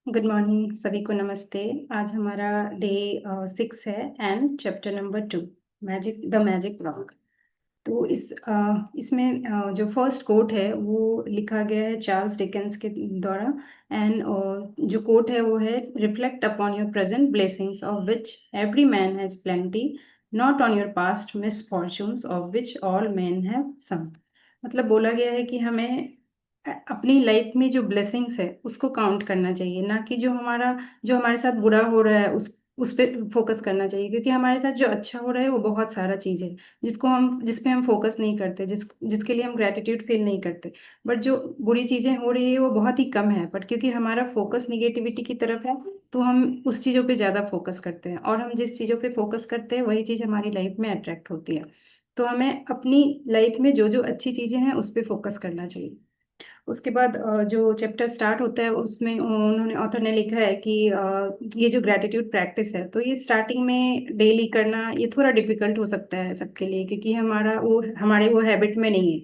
Good morning सभी को नमस्ते। आज हमारा डे 6 है and chapter number 2 magic rock. तो इसमें जो फर्स्ट कोट है वो लिखा गया है चार्ल्स डिकेंस के द्वारा। एंड जो कोट है वो है reflect upon your present blessings of which every man has plenty, not on your past misfortunes of which all man have some. मतलब बोला गया है कि हमें अपनी लाइफ में जो ब्लेसिंग्स है उसको काउंट करना चाहिए, ना कि जो हमारे साथ बुरा हो रहा है उस पे फोकस करना चाहिए, क्योंकि हमारे साथ जो अच्छा हो रहा है वो बहुत सारा चीज है जिस पे हम फोकस नहीं करते, जिसके लिए हम ग्रेटिट्यूड फील नहीं करते। बट जो बुरी चीजें हो रही है वो बहुत ही कम है, बट क्योंकि हमारा फोकस निगेटिविटी की तरफ है तो हम उस चीजों पे ज्यादा फोकस करते हैं, और हम जिस चीजों पे फोकस करते हैं वही चीज हमारी लाइफ में अट्रैक्ट होती है। तो हमें अपनी लाइफ में जो जो अच्छी चीजें हैं उस पे फोकस करना चाहिए। उसके बाद जो चैप्टर स्टार्ट होता है उसमें उन्होंने ऑथर ने लिखा है कि ये जो ग्रेटिट्यूड प्रैक्टिस है तो ये स्टार्टिंग में डेली करना ये थोड़ा डिफिकल्ट हो सकता है सबके लिए, क्योंकि हमारे वो हैबिट में नहीं है।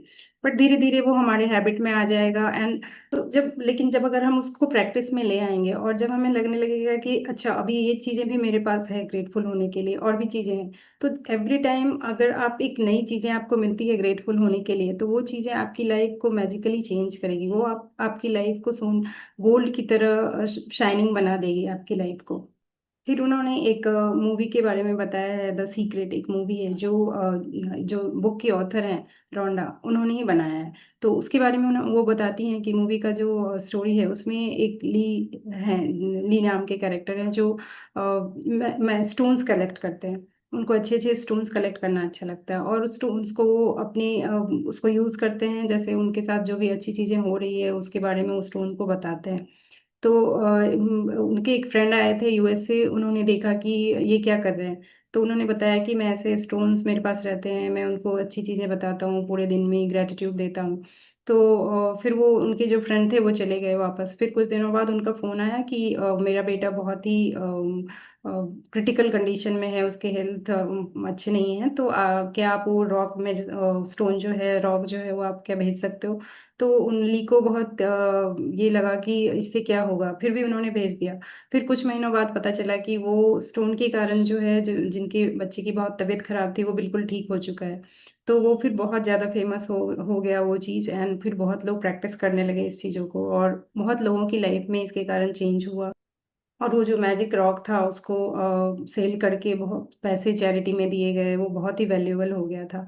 बट धीरे धीरे वो हमारे हैबिट में आ जाएगा। एंड तो जब अगर हम उसको प्रैक्टिस में ले आएंगे और जब हमें लगने लगेगा कि अच्छा अभी ये चीजें भी मेरे पास है ग्रेटफुल होने के लिए, और भी चीजें हैं, तो एवरी टाइम अगर आप एक नई चीजें आपको मिलती है ग्रेटफुल होने के लिए तो वो चीजें आपकी लाइफ को मैजिकली चेंज करेगी। वो आपकी लाइफ को सोन गोल्ड की तरह शाइनिंग बना देगी आपकी लाइफ को। फिर उन्होंने एक मूवी के बारे में बताया है, द सीक्रेट एक मूवी है जो बुक के ऑथर हैं रोंडा, उन्होंने ही बनाया है। तो उसके बारे में वो बताती हैं कि मूवी का जो स्टोरी है उसमें एक ली नाम के कैरेक्टर हैं जो मैं स्टोन्स कलेक्ट करते हैं। उनको अच्छे अच्छे स्टोन्स कलेक्ट करना अच्छा लगता है, और उस स्टोन्स को वो उसको यूज करते हैं, जैसे उनके साथ जो भी अच्छी चीजें हो रही है उसके बारे में उस स्टोन को बताते हैं। तो उनके एक फ्रेंड आए थे यूएस से, उन्होंने देखा कि ये क्या कर रहे हैं, तो उन्होंने बताया कि मैं ऐसे स्टोन्स मेरे पास रहते हैं, मैं उनको अच्छी चीजें बताता हूँ, पूरे दिन में ग्रेटिट्यूड देता हूँ। तो फिर वो उनके जो फ्रेंड थे वो चले गए वापस। फिर कुछ दिनों बाद उनका फोन आया कि मेरा बेटा बहुत ही क्रिटिकल कंडीशन में है, उसके हेल्थ अच्छे नहीं है, तो क्या आप वो रॉक में स्टोन जो है रॉक जो है वो आप क्या भेज सकते हो। तो उनली को बहुत ये लगा कि इससे क्या होगा, फिर भी उन्होंने भेज दिया। फिर कुछ महीनों बाद पता चला कि वो स्टोन के कारण जो है जिनके बच्चे की बहुत तबीयत खराब थी वो बिल्कुल ठीक हो चुका है। तो वो फिर बहुत ज्यादा फेमस हो गया वो चीज, एंड फिर बहुत लोग प्रैक्टिस करने लगे इस चीजों को, और बहुत लोगों की लाइफ में इसके कारण चेंज हुआ। और वो जो मैजिक रॉक था उसको सेल करके बहुत पैसे चैरिटी में दिए गए, वो बहुत ही वैल्यूएबल हो गया था।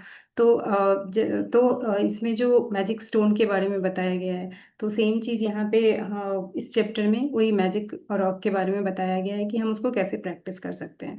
इसमें जो मैजिक स्टोन के बारे में बताया गया है, तो सेम चीज यहाँ पे इस चैप्टर में वही मैजिक रॉक के बारे में बताया गया है कि हम उसको कैसे प्रैक्टिस कर सकते हैं।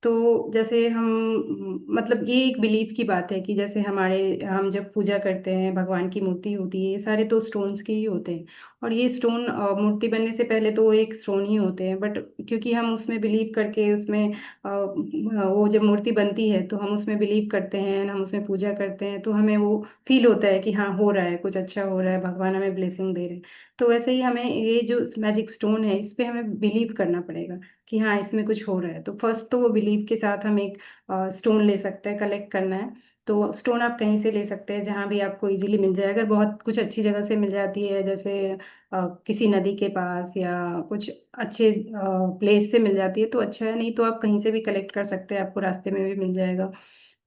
तो जैसे मतलब ये एक बिलीफ की बात है कि जैसे हम जब पूजा करते हैं भगवान की मूर्ति होती है, ये सारे तो स्टोन्स के ही होते हैं। और ये स्टोन मूर्ति बनने से पहले तो वो एक स्टोन ही होते हैं, बट क्योंकि हम उसमें बिलीव करके उसमें वो जब मूर्ति बनती है तो हम उसमें बिलीव करते हैं, हम उसमें पूजा करते हैं, तो हमें वो फील होता है कि हाँ हो रहा है, कुछ अच्छा हो रहा है, भगवान हमें ब्लेसिंग दे रहे हैं। तो वैसे ही हमें ये जो मैजिक स्टोन है इस पे हमें बिलीव करना पड़ेगा कि हाँ इसमें कुछ हो रहा है। तो फर्स्ट तो वो बिलीव के साथ हम एक स्टोन ले सकते हैं, कलेक्ट करना है। तो स्टोन आप कहीं से ले सकते हैं, जहाँ भी आपको इजीली मिल जाए। अगर बहुत कुछ अच्छी जगह से मिल जाती है, जैसे किसी नदी के पास या कुछ अच्छे प्लेस से मिल जाती है तो अच्छा है, नहीं तो आप कहीं से भी कलेक्ट कर सकते हैं, आपको रास्ते में भी मिल जाएगा।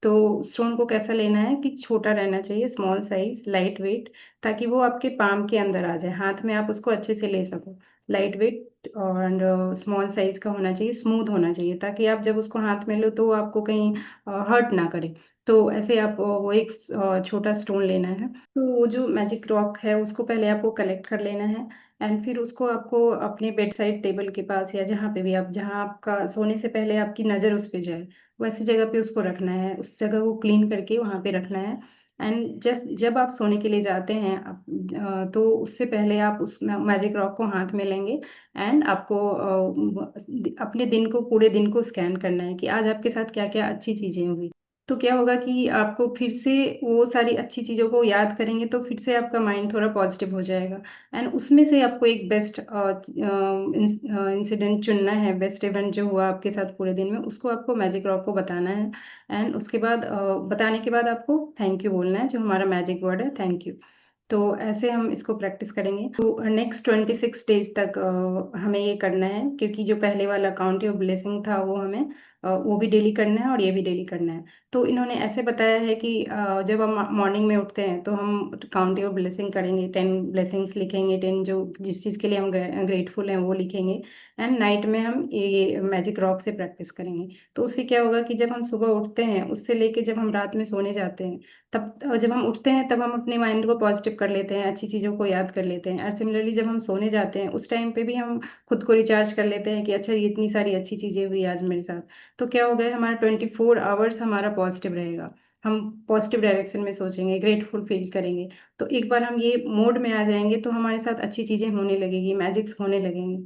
तो स्टोन को कैसा लेना है कि छोटा रहना चाहिए, स्मॉल साइज, लाइट वेट, ताकि वो आपके पाम के अंदर आ जाए, हाथ में आप उसको अच्छे से ले सको। लाइट वेट और स्मॉल साइज का होना चाहिए, स्मूथ होना चाहिए, ताकि आप जब उसको हाथ में लो तो वो आपको कहीं हर्ट ना करे। तो ऐसे आप वो एक छोटा स्टोन लेना है। तो वो जो मैजिक रॉक है उसको पहले आपको कलेक्ट कर लेना है। एंड फिर उसको आपको अपने बेड साइड टेबल के पास या जहाँ पे भी आप, जहाँ आपका सोने से पहले आपकी नज़र उस पे जाए वैसी जगह पे उसको रखना है, उस जगह को क्लीन करके वहां पे रखना है। एंड जस्ट जब आप सोने के लिए जाते हैं तो उससे पहले आप उस मैजिक रॉक को हाथ में लेंगे। एंड आपको अपने दिन को, पूरे दिन को स्कैन करना है कि आज आपके साथ क्या क्या अच्छी चीजें हुई। तो क्या होगा कि आपको फिर से वो सारी अच्छी चीजों को याद करेंगे तो फिर से आपका माइंड थोड़ा पॉजिटिव हो जाएगा। एंड उसमें से आपको एक बेस्ट इंसिडेंट चुनना है, बेस्ट इवेंट जो हुआ आपके साथ पूरे दिन में, उसको आपको मैजिक रॉक को बताना है। एंड उसके बाद बताने के बाद आपको थैंक यू बोलना है, जो हमारा मैजिक वर्ड है थैंक यू। तो ऐसे हम इसको प्रैक्टिस करेंगे। तो नेक्स्ट 26 डेज तक हमें ये करना है, क्योंकि जो पहले वाला काउंट योर ब्लेसिंग था वो हमें वो भी डेली करना है और ये भी डेली करना है। तो इन्होंने ऐसे बताया है कि जब हम मॉर्निंग में उठते हैं तो हम काउंट योर ब्लेसिंग करेंगे, 10 ब्लेसिंग्स लिखेंगे, 10 जो जिस चीज़ के लिए हम ग्रेटफुल हैं वो लिखेंगे। एंड नाइट में हम ये मैजिक रॉक से प्रैक्टिस करेंगे। तो उससे क्या होगा कि जब हम सुबह उठते हैं उससे लेके जब हम रात में सोने जाते हैं, तब जब हम उठते हैं तब हम अपने माइंड को पॉजिटिव कर लेते हैं, अच्छी चीज़ों को याद कर लेते हैं। और सिमिलरली जब हम सोने जाते हैं उस टाइम पे भी हम खुद को रिचार्ज कर लेते हैं कि अच्छा ये इतनी सारी अच्छी चीज़ें हुई आज मेरे साथ। तो क्या हो गया, हमारा 24 आवर्स हमारा पॉजिटिव रहेगा। हम पॉजिटिव डायरेक्शन में सोचेंगे, ग्रेटफुल फील करेंगे। तो एक बार हम ये मोड में आ जाएंगे तो हमारे साथ अच्छी चीज़ें होने लगेगी, मैजिक्स होने लगेंगे।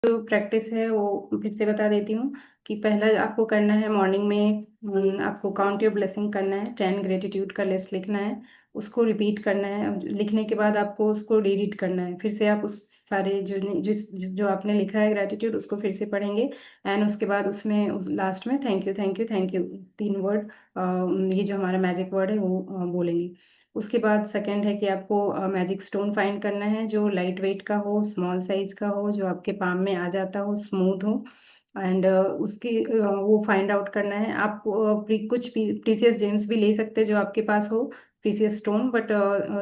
जो प्रैक्टिस है वो फिर से बता देती हूँ कि पहला आपको करना है मॉर्निंग में, आपको काउंट योर ब्लेसिंग करना है, 10 ग्रेटिट्यूड का लिस्ट लिखना है, उसको रिपीट करना है। लिखने के बाद आपको उसको रीड करना है, फिर से आप उस सारे जो आपने लिखा है ग्रेटिट्यूड उसको फिर से पढ़ेंगे। एंड उसके बाद उसमें लास्ट में thank you thank you thank you 3 word, ये जो हमारा मैजिक वर्ड है वो बोलेंगे। उसके बाद सेकंड है कि आपको मैजिक स्टोन फाइंड करना है जो लाइट वेट का हो, स्मॉल साइज का हो, जो आपके पाम में आ जाता हो, स्मूथ हो। एंड उसकी वो फाइंड आउट करना है। आप कुछ प्रीसियस जेम्स भी ले सकते हैं जो आपके पास हो, प्रीसियस स्टोन। बट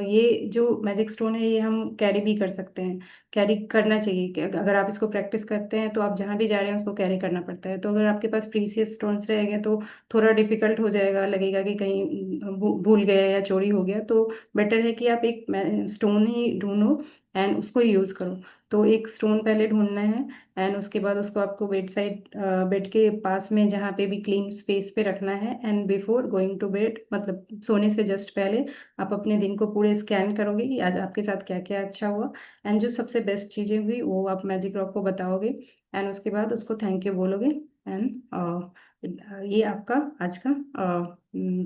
ये जो मैजिक स्टोन है ये हम कैरी भी कर सकते हैं, कैरी करना चाहिए। कि अगर आप इसको प्रैक्टिस करते हैं तो आप जहाँ भी जा रहे हैं उसको कैरी करना पड़ता है। तो अगर आपके पास प्रीसियस स्टोन्स रहेंगे तो थोड़ा डिफिकल्ट हो जाएगा, लगेगा कि कहीं भूल गया या चोरी हो गया। तो बेटर है कि आप एक स्टोन ही ढूंढो एंड उसको यूज करो। तो एक स्टोन पहले ढूंढना है एंड उसके बाद उसको आपको बेड के पास में जहाँ पे भी क्लीन स्पेस पे रखना है। And before going to bed, मतलब सोने से जस्ट पहले, आप अपने दिन को पूरे स्कैन करोगे कि आज आपके साथ क्या क्या अच्छा हुआ एंड जो सबसे बेस्ट चीज़ें हुई वो आप मैजिक रॉक को बताओगे। एंड उसके बाद उसको थैंक यू बोलोगे। एंड ये आपका आज का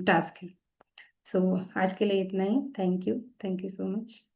टास्क है। सो आज के लिए इतना ही। Thank you so much.